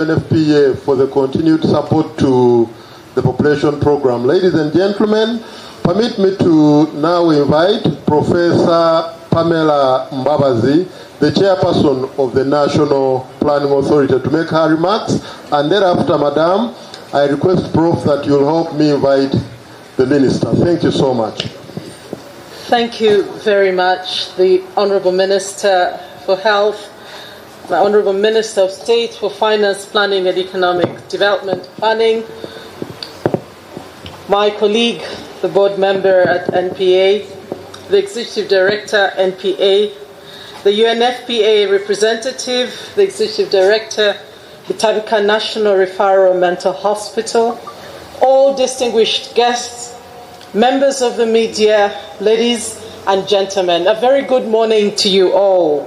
NFPA for the continued support to the population program. Ladies and gentlemen, permit me to now invite Professor Pamela Mbabazi, the chairperson of the National Planning Authority, to make her remarks, and thereafter, Madam, I request Prof that you'll help me invite the Minister. Thank you so much. Thank you very much, the Honourable Minister for Health, the Honourable Minister of State for Finance, Planning and Economic Development Planning, my colleague, the board member at NPA, the Executive Director, NPA, the UNFPA representative, the Executive Director, Butabika National Referral Mental Hospital, all distinguished guests, members of the media, ladies and gentlemen, a very good morning to you all.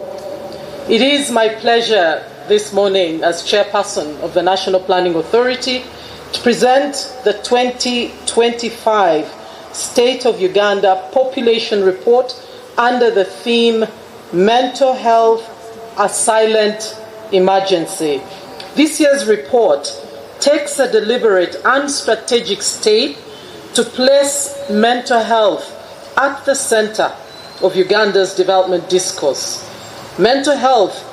It is my pleasure this morning as chairperson of the National Planning Authority to present the 2025 State of Uganda Population Report under the theme Mental Health, a Silent Emergency. This year's report takes a deliberate and strategic step to place mental health at the center of Uganda's development discourse. Mental health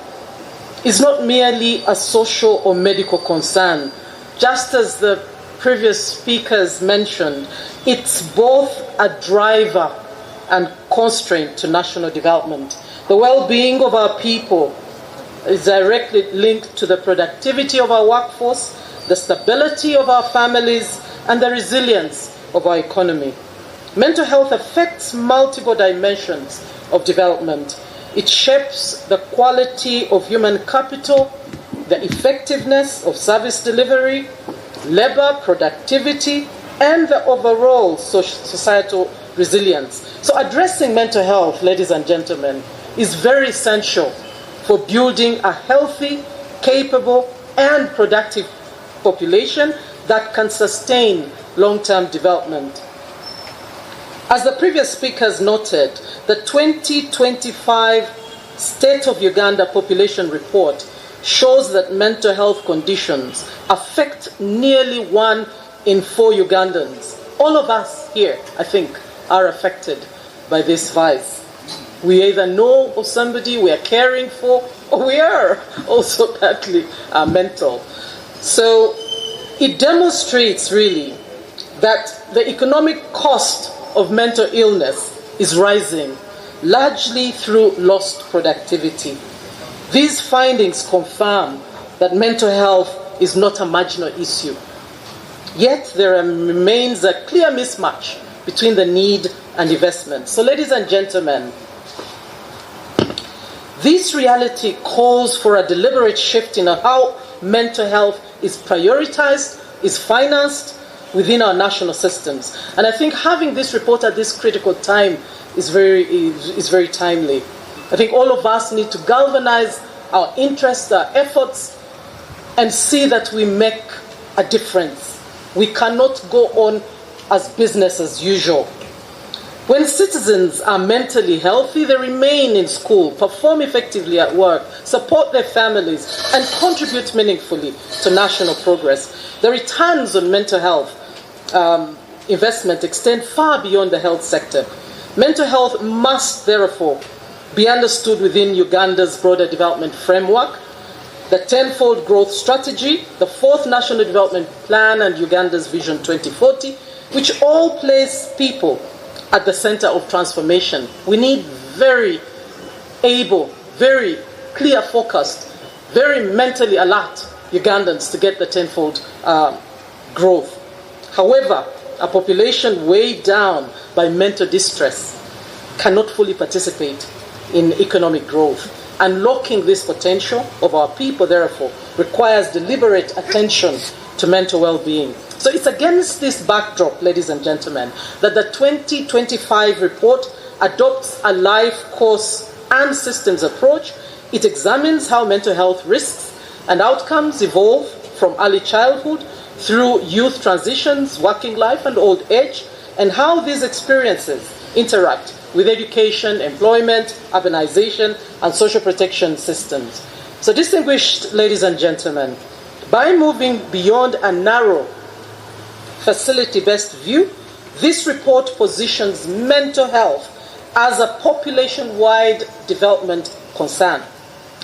is not merely a social or medical concern. Just as the previous speakers mentioned, it's both a driver and constraint to national development. The well-being of our people is directly linked to the productivity of our workforce, the stability of our families, and the resilience of our economy. Mental health affects multiple dimensions of development. It shapes the quality of human capital, the effectiveness of service delivery, labor productivity, and the overall societal resilience. So addressing mental health, ladies and gentlemen, is very essential for building a healthy, capable, and productive population that can sustain long-term development. As the previous speakers noted, the 2025 State of Uganda Population Report shows that mental health conditions affect nearly 1 in 4 Ugandans. All of us here, I think, are affected by this vice. We either know of somebody we are caring for, or we are also partly mental. So it demonstrates really that the economic cost of mental illness is rising, largely through lost productivity. These findings confirm that mental health is not a marginal issue. Yet there remains a clear mismatch between the need and investment. So ladies and gentlemen, this reality calls for a deliberate shift in how mental health is prioritized, is financed within our national systems. And I think having this report at this critical time is very timely. I think all of us need to galvanize our interests, our efforts, and see that we make a difference. We cannot go on as business as usual. When citizens are mentally healthy, they remain in school, perform effectively at work, support their families, and contribute meaningfully to national progress. The returns on mental health investment extend far beyond the health sector. Mental health must, therefore, be understood within Uganda's broader development framework, the 10-fold growth strategy, the 4th National Development Plan, and Uganda's Vision 2040, which all place people at the center of transformation. We need very able, very clear focused, very mentally alert Ugandans to get the 10-fold growth. However, a population weighed down by mental distress cannot fully participate in economic growth. Unlocking this potential of our people, therefore, requires deliberate attention to mental well-being. So it's against this backdrop, ladies and gentlemen, that the 2025 report adopts a life course and systems approach. It examines how mental health risks and outcomes evolve from early childhood through youth transitions, working life, and old age, and how these experiences interact with education, employment, urbanization, and social protection systems. So distinguished ladies and gentlemen, By moving beyond a narrow facility-based view, this report positions mental health as a population-wide development concern.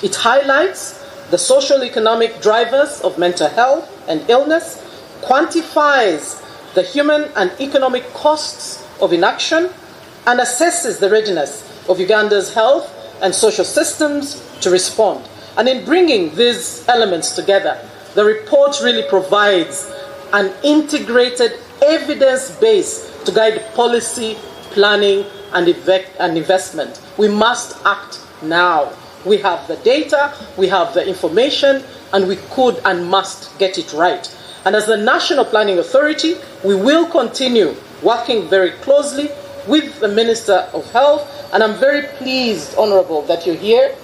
It highlights the social-economic drivers of mental health and illness, quantifies the human and economic costs of inaction, and assesses the readiness of Uganda's health and social systems to respond. And in bringing these elements together, the report really provides an integrated evidence base to guide policy, planning, and investment. We must act now. We have the data, we have the information, and we could and must get it right. And as the National Planning Authority, we will continue working very closely with the Minister of Health, and I'm very pleased, Honourable, that you're here.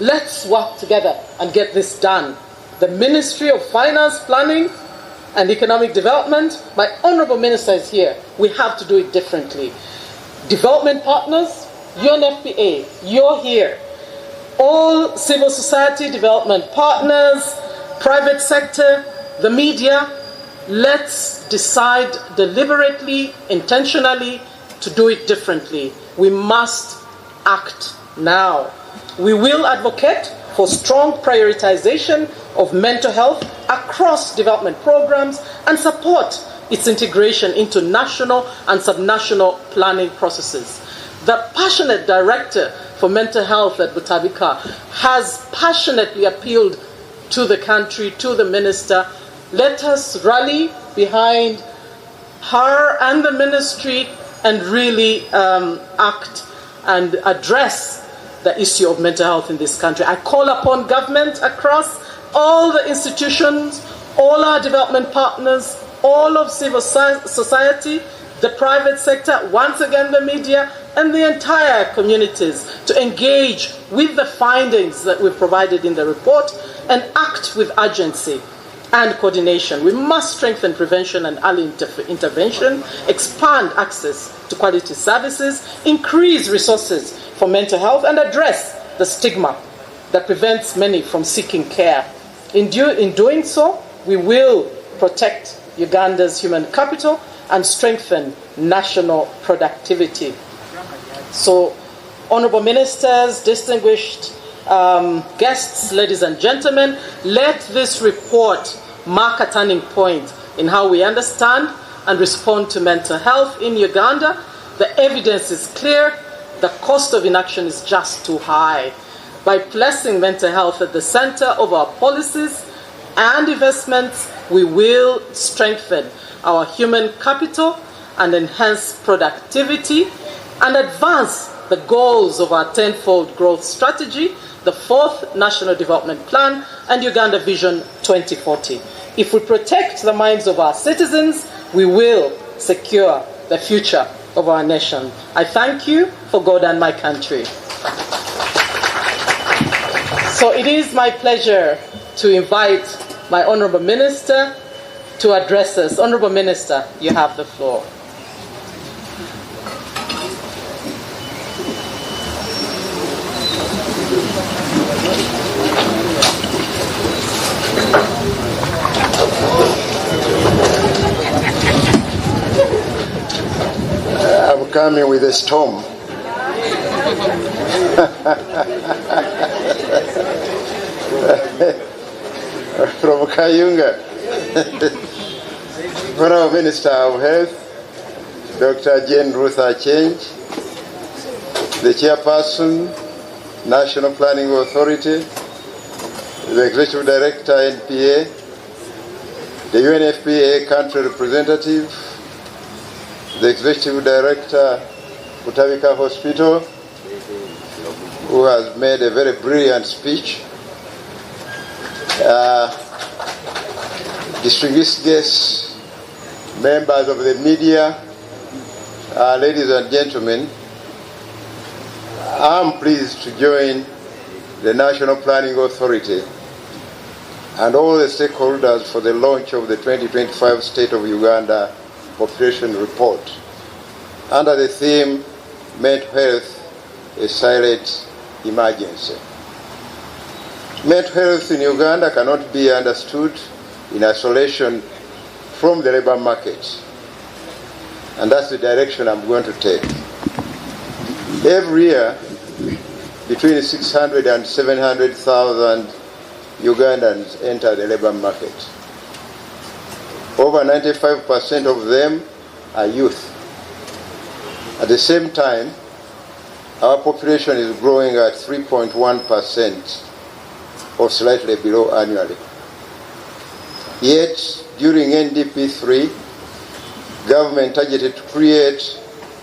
Let's work together and get this done. The Ministry of Finance, Planning and Economic Development, my Honourable Minister is here. We have to do it differently. Development partners, UNFPA, you're here. All civil society development partners, private sector, the media, let's decide deliberately, intentionally, to do it differently. We must act now. We will advocate for strong prioritization of mental health across development programs and support its integration into national and subnational planning processes. The passionate director for mental health at Butabika has passionately appealed to the country, to the minister. Let us rally behind her and the ministry and really act and address the issue of mental health in this country. I call upon government across all the institutions, all our development partners, all of civil society, the private sector, once again the media, and the entire communities to engage with the findings that we've provided in the report and act with urgency and coordination. We must strengthen prevention and early intervention, expand access to quality services, increase resources for mental health, and address the stigma that prevents many from seeking care. In doing so, we will protect Uganda's human capital and strengthen national productivity. So, honorable ministers, distinguished guests, ladies and gentlemen, let this report mark a turning point in how we understand and respond to mental health in Uganda. The evidence is clear. The cost of inaction is just too high. By placing mental health at the center of our policies and investments, we will strengthen our human capital and enhance productivity and advance the goals of our tenfold growth strategy, the 4th National Development Plan, and Uganda Vision 2040. If we protect the minds of our citizens, we will secure the future of our nation. I thank you for God and my country. So it is my pleasure to invite my Honourable Minister to address us. Honourable Minister, you have the floor. I'm coming with a storm. From Kayunga. Honourable Minister of Health, Dr. Jane Ruth Achange, the Chairperson, National Planning Authority, the Executive Director, NPA, the UNFPA Country Representative, the Executive Director, Butabika Hospital, who has made a very brilliant speech, distinguished guests, members of the media, ladies and gentlemen, I'm pleased to join the National Planning Authority and all the stakeholders for the launch of the 2025 State of Uganda Population Report under the theme, Mental Health, a Silent Emergency. Mental health in Uganda cannot be understood in isolation from the labor market. And that's the direction I'm going to take. Every year, between 600 and 700,000 Ugandans enter the labor market. Over 95% of them are youth. At the same time, our population is growing at 3.1% or slightly below annually. Yet, during NDP3, government targeted to create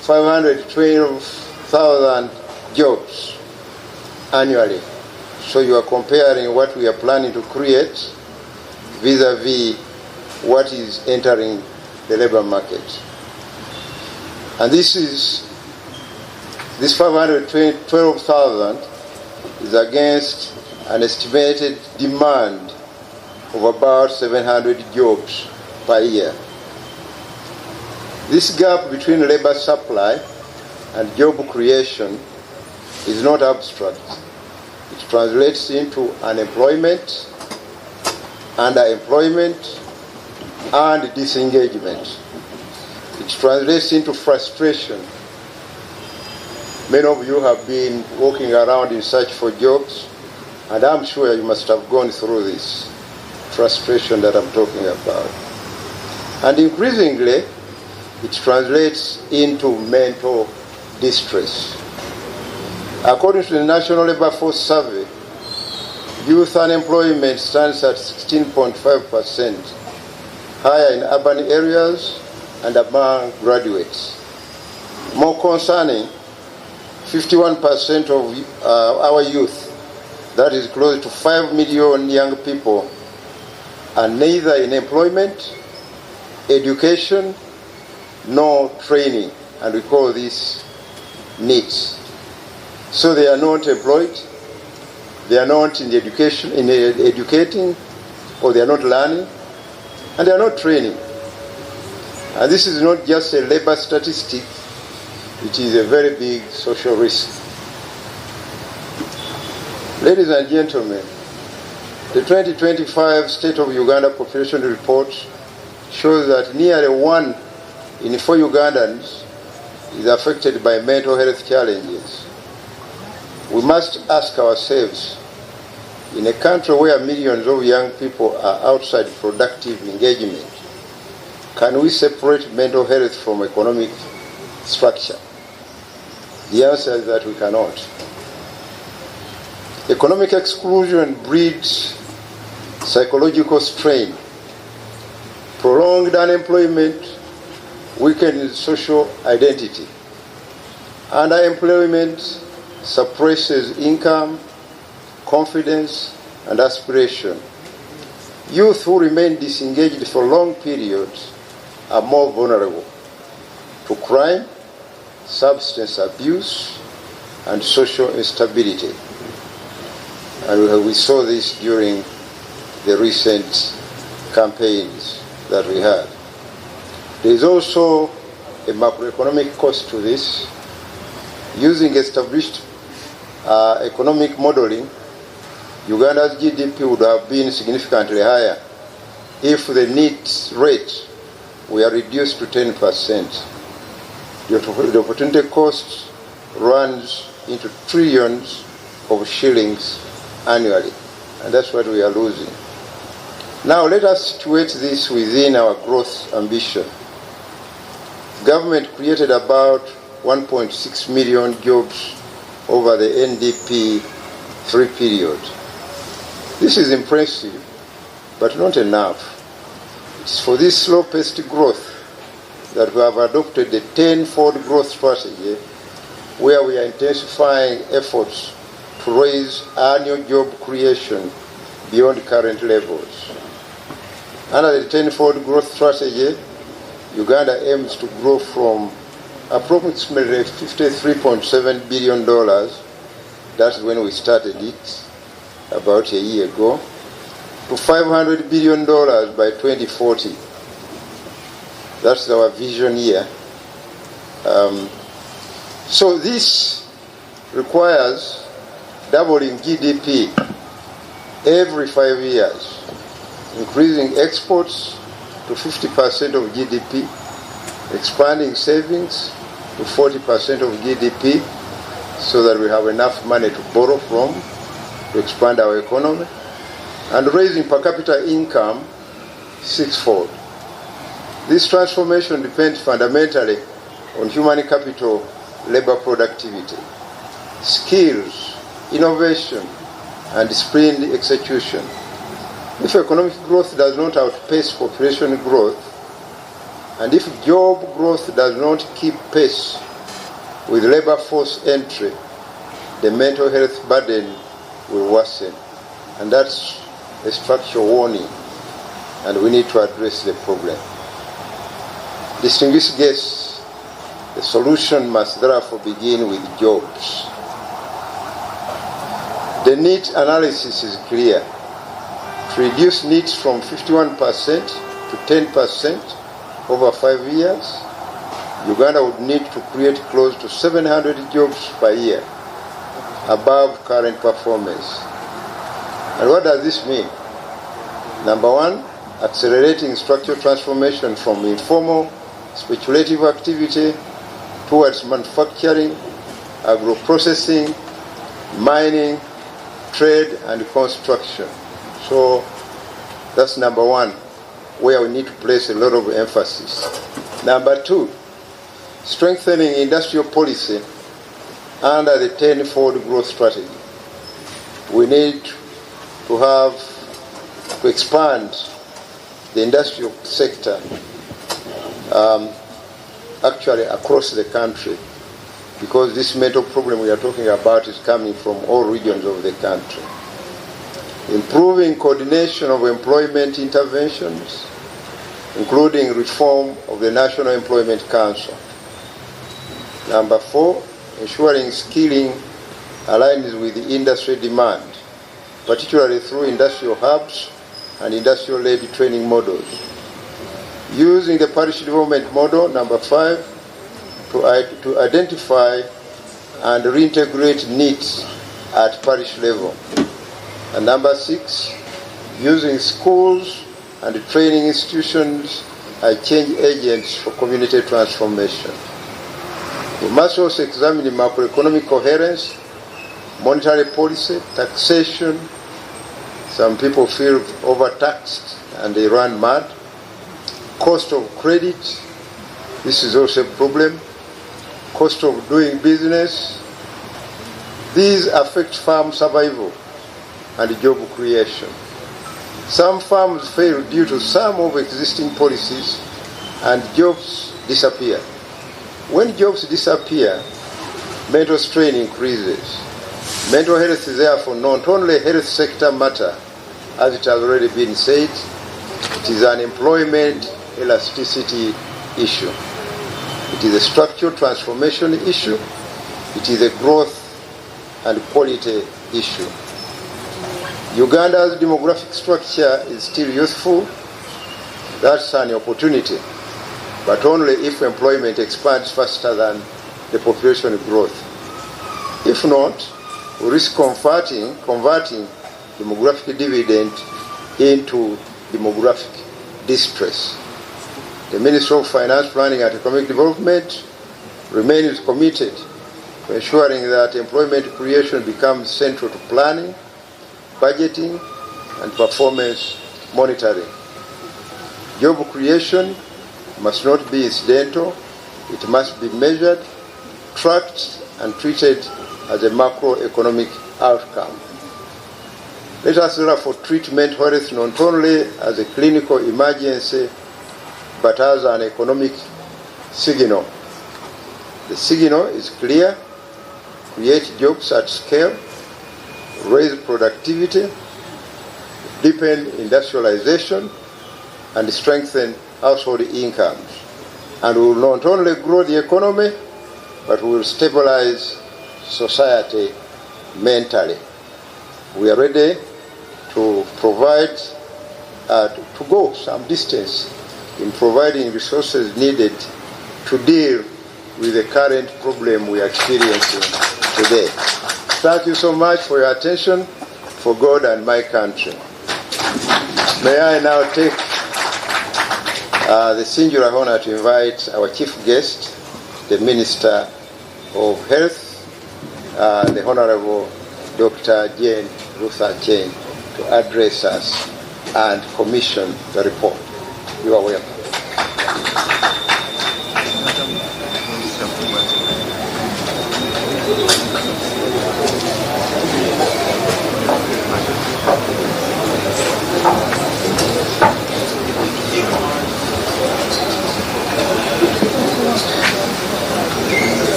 512,000 jobs annually. So you are comparing what we are planning to create vis-a-vis what is entering the labor market. And this 512,000 is against an estimated demand of about 700 jobs per year. This gap between labor supply and job creation is not abstract. It translates into unemployment, underemployment, and disengagement. It translates into frustration. Many of you have been walking around in search for jobs, and I'm sure you must have gone through this frustration that I'm talking about. And increasingly, it translates into mental distress. According to the National Labour Force Survey, youth unemployment stands at 16.5%, higher in urban areas and among graduates. More concerning, 51% of our youth, that is close to 5 million young people, are neither in employment, education, nor training, and we call this NEETs. So they are not employed, they are not in educating, or they are not learning, and they are not training. And this is not just a labor statistic, it is a very big social risk. Ladies and gentlemen, the 2025 State of Uganda Population Report shows that nearly 1 in 4 Ugandans is affected by mental health challenges. We must ask ourselves, in a country where millions of young people are outside productive engagement, can we separate mental health from economic structure? The answer is that we cannot. Economic exclusion breeds psychological strain. Prolonged unemployment weakens social identity. Underemployment suppresses income, confidence, and aspiration. Youth who remain disengaged for long periods are more vulnerable to crime, substance abuse, and social instability. And we saw this during the recent campaigns that we had. There is also a macroeconomic cost to this. Using established economic modeling, Uganda's GDP would have been significantly higher if the NEET rate were reduced to 10%. The opportunity cost runs into trillions of shillings annually, and that's what we are losing. Now let us situate this within our growth ambition. Government created about 1.6 million jobs over the NDP 3 period. This is impressive, but not enough. It's for this slow-paced growth that we have adopted the 10-fold growth strategy, where we are intensifying efforts to raise annual job creation beyond current levels. Under the 10-fold growth strategy, Uganda aims to grow from approximately $53.7 billion, that's when we started it about a year ago, to $500 billion by 2040. That's our vision here. So this requires doubling GDP every 5 years. increasing exports to 50% of GDP, expanding savings to 40% of GDP so that we have enough money to borrow from to expand our economy, and raising per capita income sixfold. This transformation depends fundamentally on human capital, labor productivity, skills, innovation, and disciplined execution. If economic growth does not outpace population growth, and if job growth does not keep pace with labor force entry, the mental health burden will worsen. And that's a structural warning, and we need to address the problem. Distinguished guests, the solution must therefore begin with jobs. The need analysis is clear. To reduce needs from 51% to 10% over 5 years, Uganda would need to create close to 700 jobs per year, above current performance. And what does this mean? Number one, accelerating structural transformation from informal, speculative activity towards manufacturing, agro-processing, mining, trade, and construction. So that's number one, where we need to place a lot of emphasis. Number two, strengthening industrial policy under the 10-fold growth strategy. We need to expand the industrial sector actually across the country, because this mental problem we are talking about is coming from all regions of the country. Improving coordination of employment interventions, including reform of the National Employment Council. Number four, ensuring skilling aligns with the industry demand, particularly through industrial hubs and industrial-led training models. Using the parish development model, number five, to identify and reintegrate needs at parish level. And number six, using schools and training institutions as change agents for community transformation. We must also examine the macroeconomic coherence, monetary policy, taxation. Some people feel overtaxed and they run mad. Cost of credit, this is also a problem. Cost of doing business. These affect farm survival and job creation. Some farms fail due to some of existing policies and jobs disappear. When jobs disappear, mental strain increases. Mental health is therefore not only a health sector matter, as it has already been said, it is an employment elasticity issue. It is a structural transformation issue. It is a growth and quality issue. Uganda's demographic structure is still youthful. That's an opportunity, but only if employment expands faster than the population growth. If not, we risk converting demographic dividend into demographic distress. The Ministry of Finance, Planning and Economic Development remains committed to ensuring that employment creation becomes central to planning, budgeting, and performance monitoring. Job creation must not be incidental. It must be measured, tracked, and treated as a macroeconomic outcome. Let us therefore treat mental health not only as a clinical emergency, but as an economic signal. The signal is clear: create jobs at scale, raise productivity, deepen industrialization, and strengthen household incomes. And we will not only grow the economy, but we will stabilize society mentally. We are ready to provide, to go some distance in providing resources needed to deal with the current problem we are experiencing today. Thank you so much for your attention, for God and my country. May I now take the singular honor to invite our chief guest, the Minister of Health, the Honorable Dr. Jane Ruth Acheng, to address us and commission the report. You are welcome.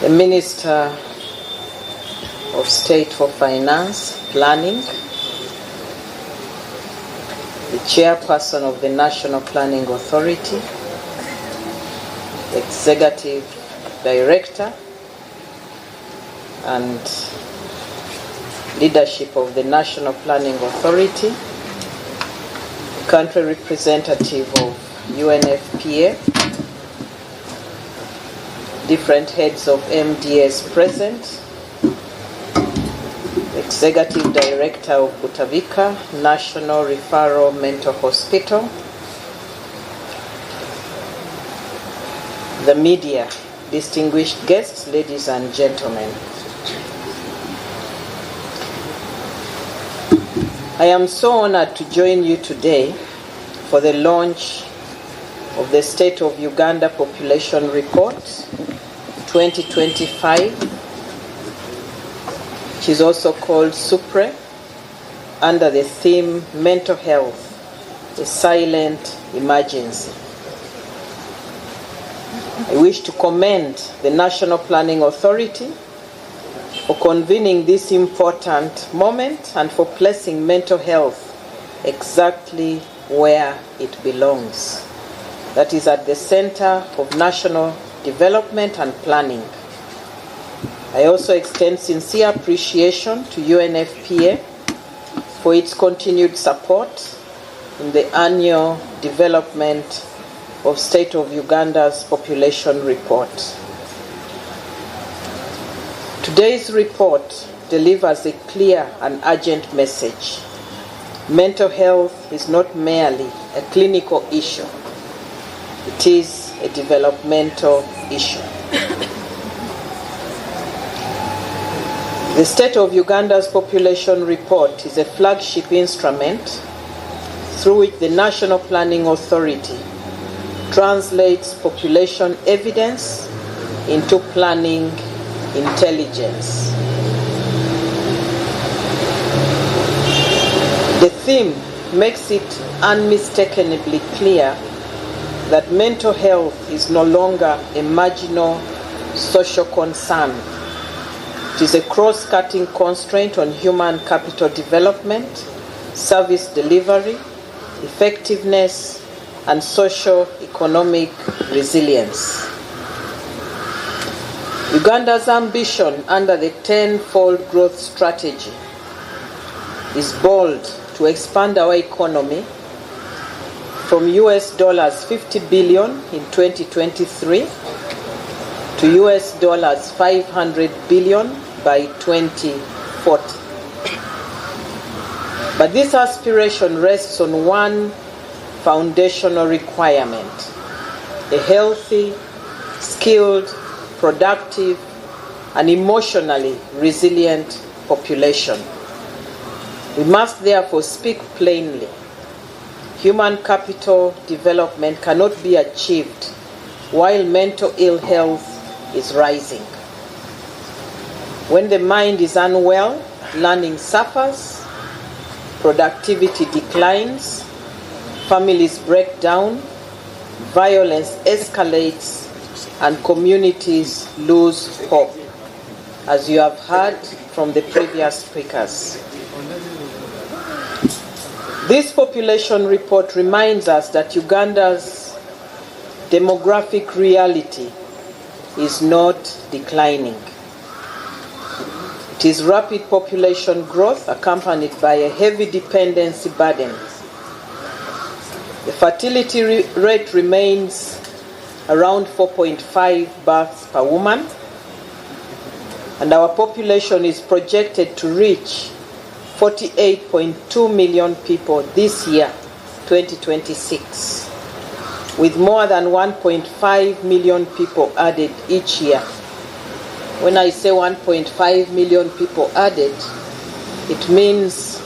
The Minister of State for Finance, Planning, the Chairperson of the National Planning Authority, the Executive Director, and leadership of the National Planning Authority, the country representative of UNFPA, different heads of MDS present, the Executive Director of Butavika National Referral Mental Hospital, the media, distinguished guests, ladies and gentlemen. I am so honored to join you today for the launch of the State of Uganda Population Report 2025, which is also called SUPRE, under the theme Mental Health, a Silent Emergency. I wish to commend the National Planning Authority for convening this important moment and for placing mental health exactly where it belongs. That is at the center of national development and planning. I also extend sincere appreciation to UNFPA for its continued support in the annual development of State of Uganda's population report. Today's report delivers a clear and urgent message. Mental health is not merely a clinical issue. It is a developmental issue. The State of Uganda's Population Report is a flagship instrument through which the National Planning Authority translates population evidence into planning intelligence. The theme makes it unmistakably clear that mental health is no longer a marginal social concern. It is a cross-cutting constraint on human capital development, service delivery, effectiveness, and socio-economic resilience. Uganda's ambition under the 10-fold growth strategy is bold to expand our economy from $50 billion in 2023 to $500 billion by 2040. But this aspiration rests on one foundational requirement: a healthy, skilled, productive, and emotionally resilient population. We must therefore speak plainly. Human capital development cannot be achieved while mental ill health is rising. When the mind is unwell, learning suffers, productivity declines, families break down, violence escalates, and communities lose hope, as you have heard from the previous speakers. This population report reminds us that Uganda's demographic reality is not declining. It is rapid population growth accompanied by a heavy dependency burden. The fertility rate remains around 4.5 births per woman, and our population is projected to reach 48.2 million people this year, 2026, with more than 1.5 million people added each year. When I say 1.5 million people added, it means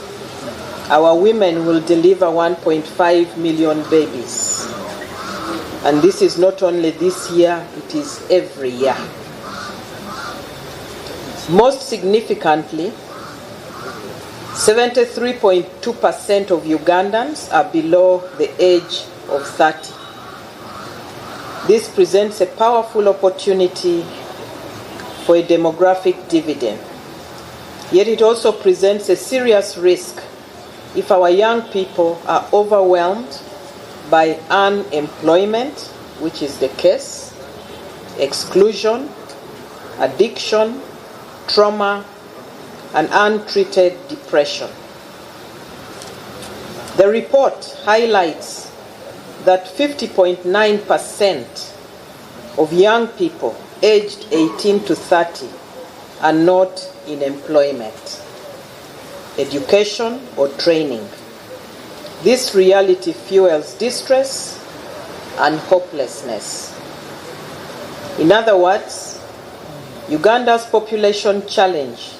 our women will deliver 1.5 million babies. And this is not only this year, it is every year. Most significantly, 73.2% of Ugandans are below the age of 30. This presents a powerful opportunity for a demographic dividend. Yet it also presents a serious risk if our young people are overwhelmed by unemployment, which is the case, exclusion, addiction, trauma, and untreated depression. The report highlights that 50.9% of young people aged 18 to 30 are not in employment, education, or training. This reality fuels distress and hopelessness. In other words, Uganda's population challenge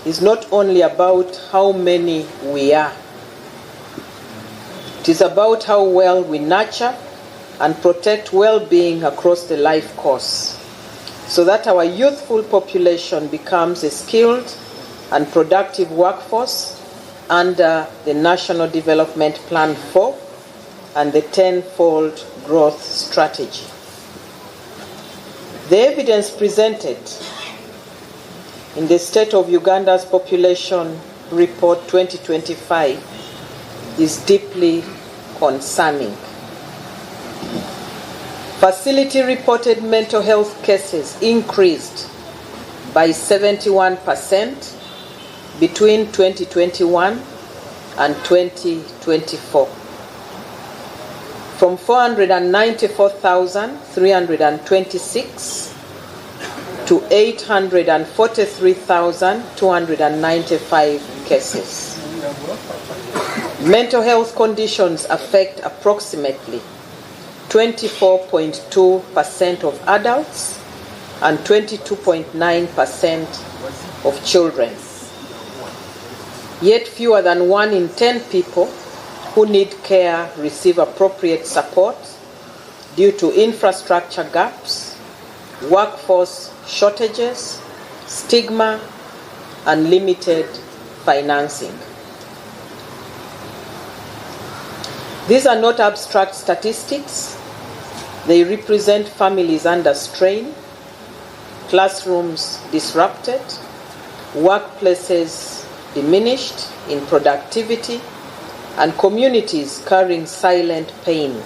is not only about how many we are. It is about how well we nurture and protect well-being across the life course, so that our youthful population becomes a skilled and productive workforce under the National Development Plan 4 and the 10-fold growth strategy. The evidence presented in the State of Uganda's Population Report 2025 is deeply concerning. Facility-reported mental health cases increased by 71% between 2021 and 2024, from 494,326 to 843,295 cases. Mental health conditions affect approximately 24.2% of adults and 22.9% of children. Yet fewer than 1 in 10 people who need care receive appropriate support due to infrastructure gaps, workforce shortages, stigma, and limited financing. These are not abstract statistics. They represent families under strain, classrooms disrupted, workplaces diminished in productivity, and communities carrying silent pain.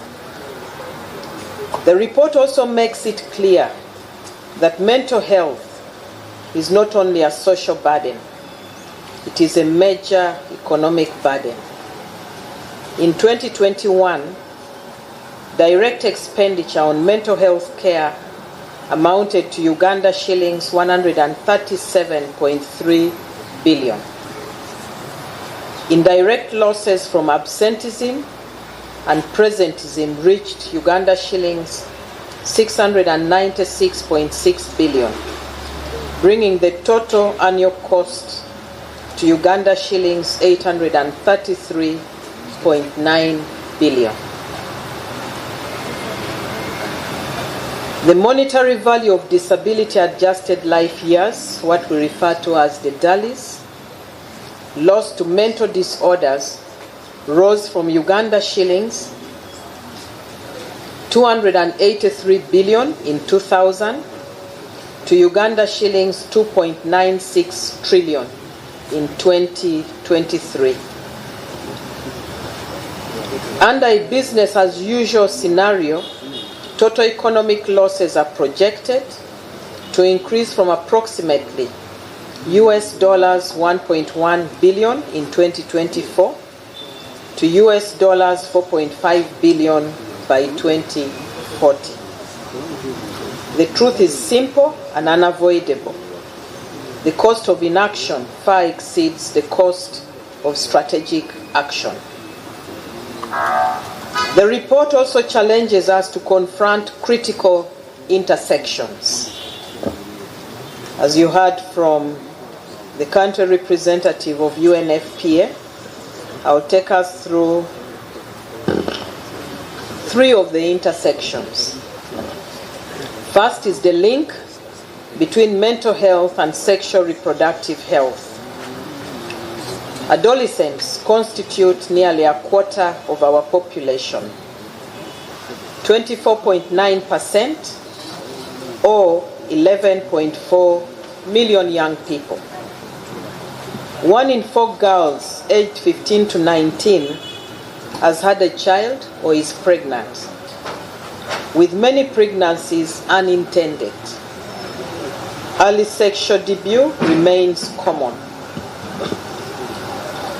The report also makes it clear that mental health is not only a social burden, it is a major economic burden. In 2021, direct expenditure on mental health care amounted to Uganda shillings 137.3 billion. Indirect losses from absenteeism and presenteeism reached Uganda shillings 696.6 billion, bringing the total annual cost to Uganda shillings 833.9 billion. The monetary value of disability adjusted life years, what we refer to as the DALYs, lost to mental disorders rose from Uganda shillings 283 billion in 2000 to Uganda shillings 2.96 trillion in 2023. Under a business as usual scenario, total economic losses are projected to increase from approximately US dollars 1.1 billion in 2024 to US dollars 4.5 billion by 2040. The truth is simple and unavoidable. The cost of inaction far exceeds the cost of strategic action. The report also challenges us to confront critical intersections. As you heard from the country representative of UNFPA, I'll take us through 3 of the intersections. First is the link between mental health and sexual reproductive health. Adolescents constitute nearly a quarter of our population, 24.9%, or 11.4 million young people. 1 in 4 girls aged 15 to 19 has had a child or is pregnant, with many pregnancies unintended. Early sexual debut remains common.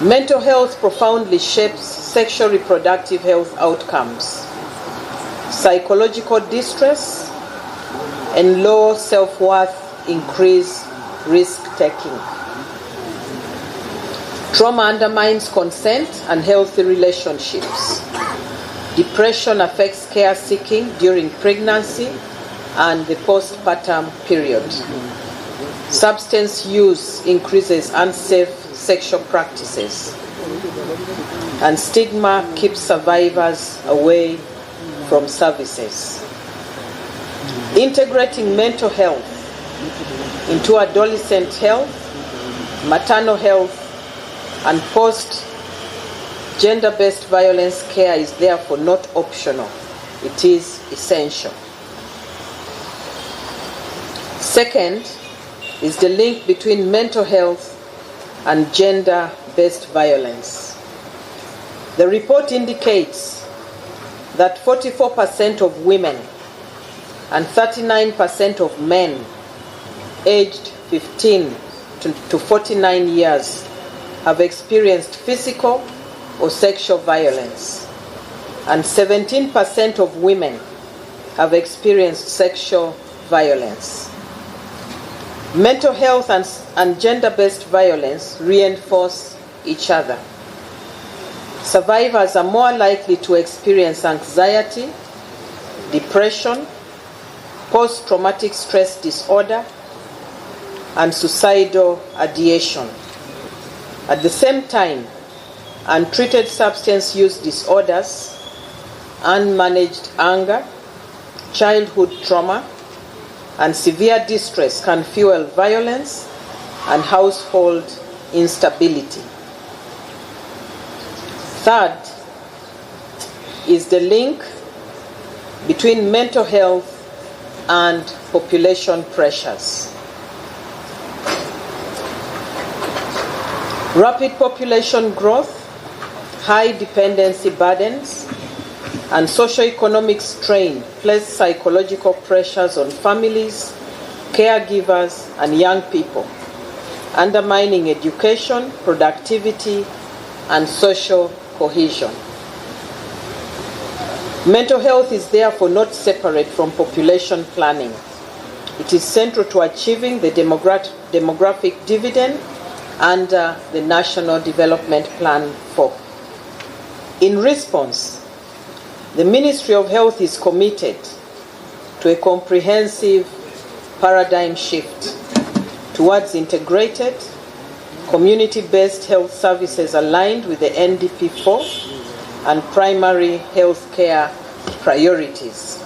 Mental health profoundly shapes sexual reproductive health outcomes. Psychological distress and low self-worth increase risk-taking. Trauma undermines consent and healthy relationships. Depression affects care seeking during pregnancy and the postpartum period. Substance use increases unsafe sexual practices. And stigma keeps survivors away from services. Integrating mental health into adolescent health, maternal health, and post-gender-based violence care is therefore not optional. It is essential. Second is the link between mental health and gender-based violence. The report indicates that 44% of women and 39% of men aged 15 to 49 years have experienced physical or sexual violence, and 17% of women have experienced sexual violence. Mental health and gender-based violence reinforce each other. Survivors are more likely to experience anxiety, depression, post-traumatic stress disorder, and suicidal ideation. At the same time, untreated substance use disorders, unmanaged anger, childhood trauma, and severe distress can fuel violence and household instability. Third is the link between mental health and population pressures. Rapid population growth, high dependency burdens, and socioeconomic strain place psychological pressures on families, caregivers, and young people, undermining education, productivity, and social cohesion. Mental health is therefore not separate from population planning. It is central to achieving the demographic dividend under the National Development Plan 4. In response, the Ministry of Health is committed to a comprehensive paradigm shift towards integrated, community-based health services aligned with the NDP4 and primary health care priorities.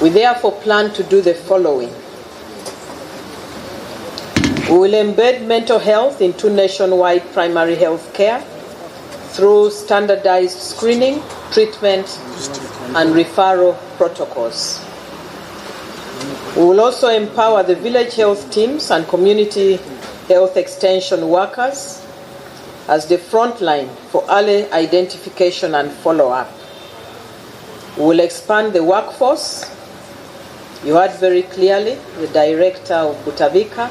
We therefore plan to do the following. We will embed mental health into nationwide primary health care through standardized screening, treatment, and referral protocols. We will also empower the village health teams and community health extension workers as the front line for early identification and follow-up. We will expand the workforce. You heard very clearly the director of Butavika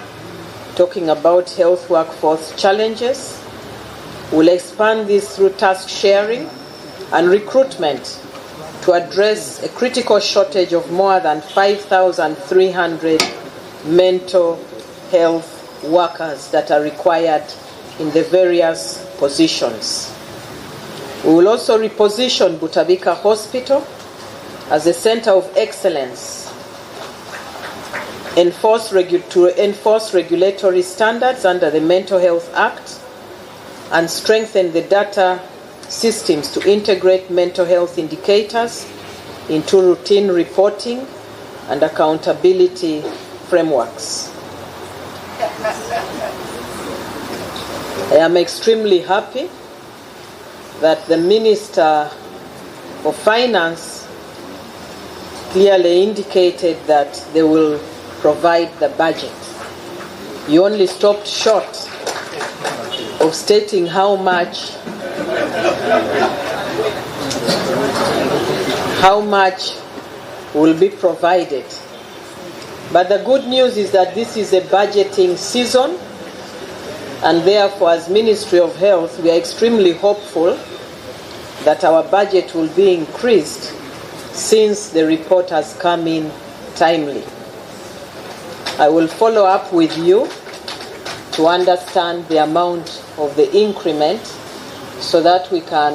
talking about health workforce challenges. We'll expand this through task sharing and recruitment to address a critical shortage of more than 5,300 mental health workers that are required in the various positions. We will also reposition Butabika Hospital as a center of excellence to enforce regulatory standards under the Mental Health Act and strengthen the data systems to integrate mental health indicators into routine reporting and accountability frameworks. I am extremely happy that the Minister of Finance clearly indicated that they will provide the budget. You only stopped short of stating how much will be provided. But the good news is that this is a budgeting season, and therefore as Ministry of Health we are extremely hopeful that our budget will be increased since the report has come in timely. I will follow up with you to understand the amount of the increment so that we can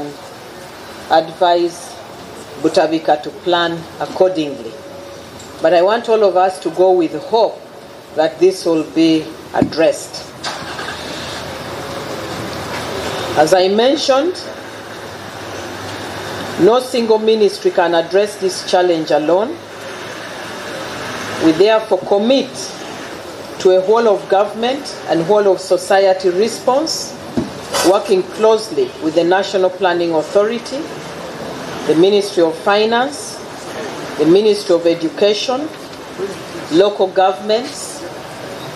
advise Butabika to plan accordingly. But I want all of us to go with hope that this will be addressed. As I mentioned, no single ministry can address this challenge alone. We therefore commit to a whole of government and whole of society response, working closely with the National Planning Authority, the Ministry of Finance, the Ministry of Education, local governments,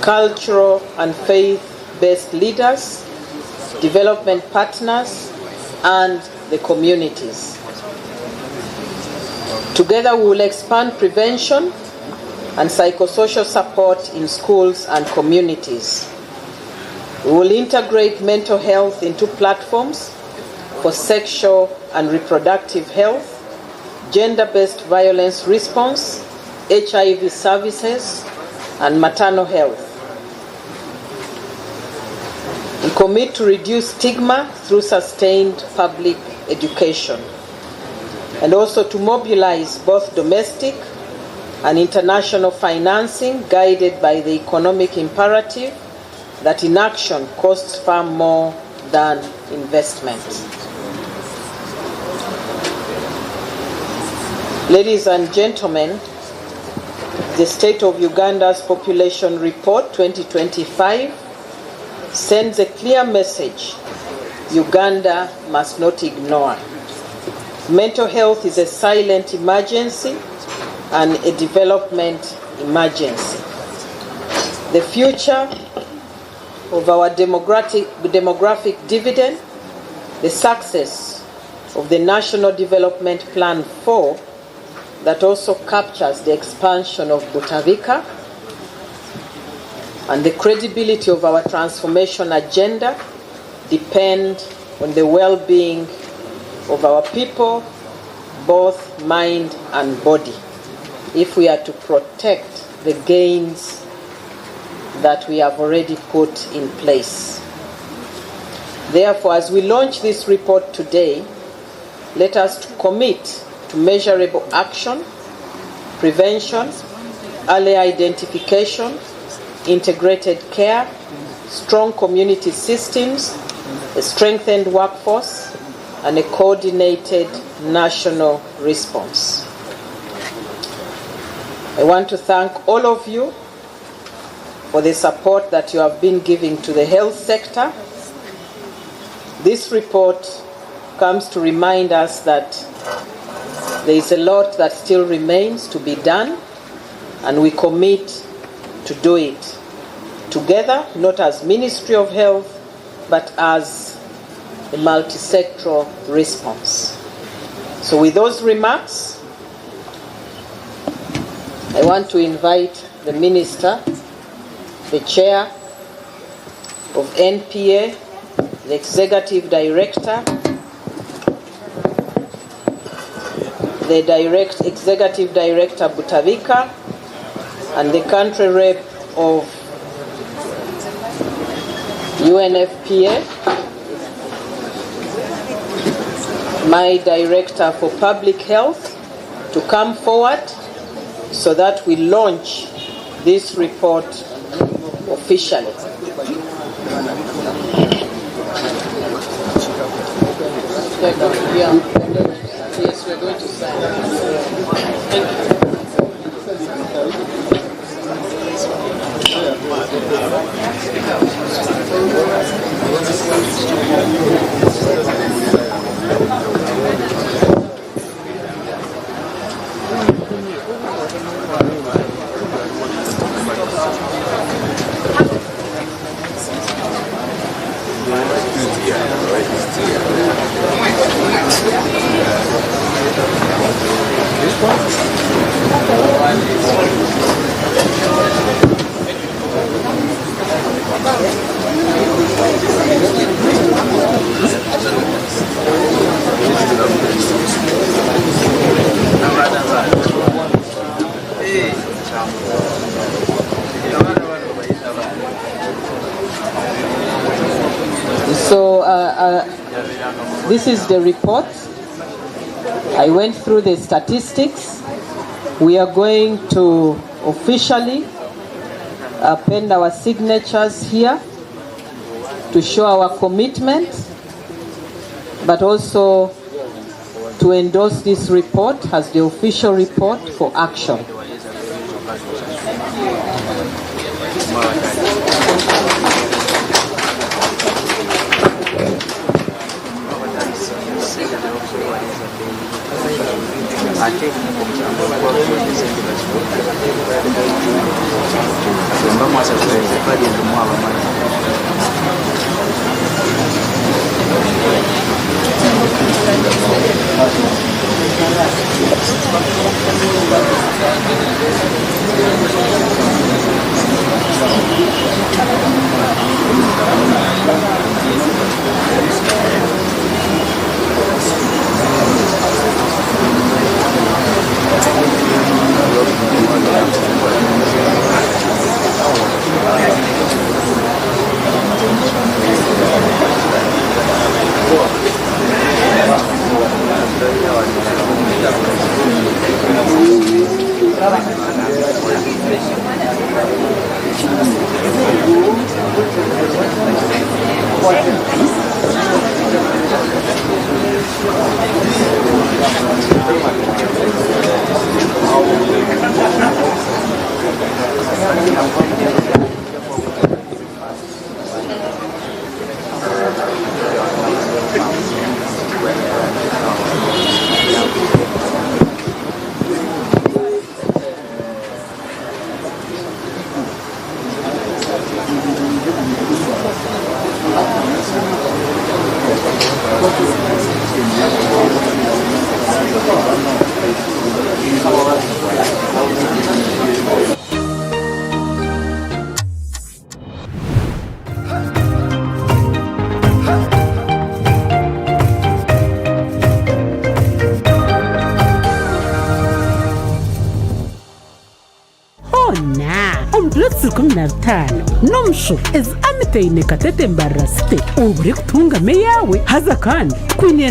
cultural and faith-based leaders, development partners, and the communities. Together we will expand prevention and psychosocial support in schools and communities. We will integrate mental health into platforms for sexual and reproductive health, gender-based violence response, HIV services, and maternal health. We commit to reduce stigma through sustained public education, and also to mobilize both domestic and international financing guided by the economic imperative that inaction costs far more than investment. Ladies and gentlemen, the State of Uganda's Population Report 2025 sends a clear message Uganda must not ignore. Mental health is a silent emergency and a development emergency. The future of our demographic dividend, the success of the National Development Plan 4 that also captures the expansion of Butabika, and the credibility of our transformation agenda depend on the well-being of our people, both mind and body, if we are to protect the gains that we have already put in place. Therefore, as we launch this report today, let us commit to measurable action, prevention, early identification, integrated care, strong community systems, a strengthened workforce, and a coordinated national response. I want to thank all of you for the support that you have been giving to the health sector. This report comes to remind us that there is a lot that still remains to be done, and we commit to do it together, not as Ministry of Health, but as a multi-sectoral response. So with those remarks, I want to invite the Minister, the Chair of NPA, the Executive Director, the Executive Director Butavika, and the country rep of UNFPA, my Director for Public Health, to come forward so that we launch this report officially. Yes, we're going to sign. Thank you. So this is the report. I went through the statistics. We are going to officially append our signatures here to show our commitment, but also to endorse this report as the official report for action. Nomsho is anything nekatete mbaraste. Ubre kutunga meyawe haza kandi kwinena